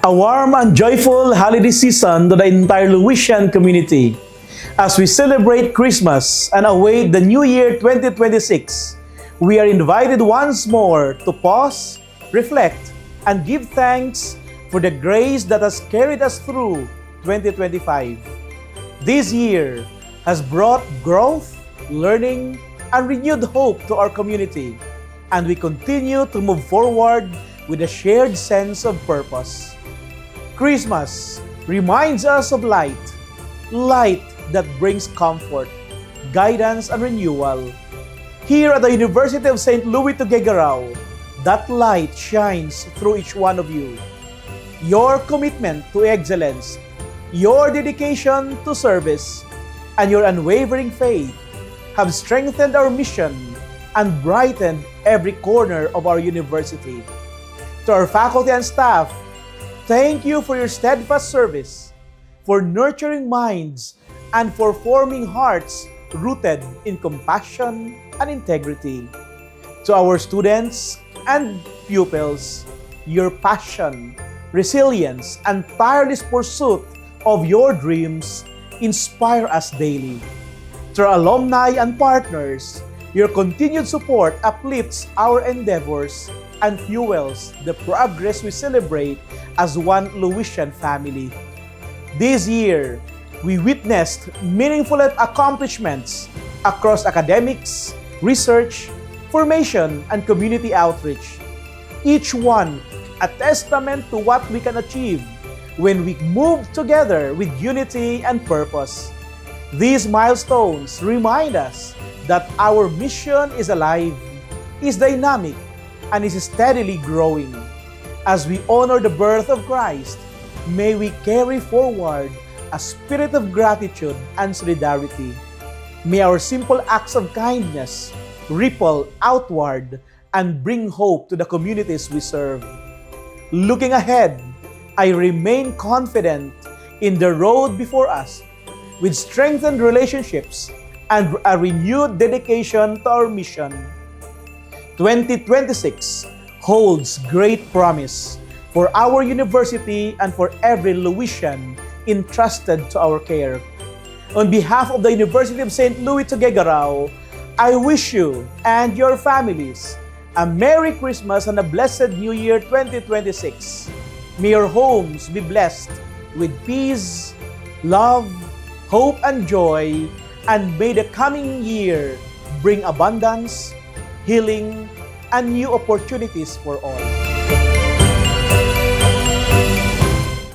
A warm and joyful holiday season to the entire Louisian community. As we celebrate Christmas and await the New Year 2026, we are invited once more to pause, reflect, and give thanks for the grace that has carried us through 2025. This year has brought growth, learning, and renewed hope to our community, and we continue to move forward with a shared sense of purpose. Christmas reminds us of light that brings comfort, guidance, and renewal. Here at the University of St. Louis Tuguegarao, that light shines through each one of you. Your commitment to excellence, your dedication to service, and your unwavering faith have strengthened our mission and brightened every corner of our university. To our faculty and staff, thank you for your steadfast service, for nurturing minds, and for forming hearts rooted in compassion and integrity. To our students and pupils, your passion, resilience, and tireless pursuit of your dreams inspire us daily. To our alumni and partners, your continued support uplifts our endeavors and fuels the progress we celebrate as one Louisian family. This year, we witnessed meaningful accomplishments across academics, research, formation, and community outreach. Each one a testament to what we can achieve when we move together with unity and purpose. These milestones remind us that our mission is alive, is dynamic, and is steadily growing. As we honor the birth of Christ, may we carry forward a spirit of gratitude and solidarity. May our simple acts of kindness ripple outward and bring hope to the communities we serve. Looking ahead, I remain confident in the road before us, with strengthened relationships and a renewed dedication to our mission. 2026 holds great promise for our university and for every Louisian entrusted to our care. On behalf of the University of St. Louis Tuguegarao, I wish you and your families a Merry Christmas and a blessed New Year 2026. May your homes be blessed with peace, love, hope, and joy, and may the coming year bring abundance, healing, and new opportunities for all.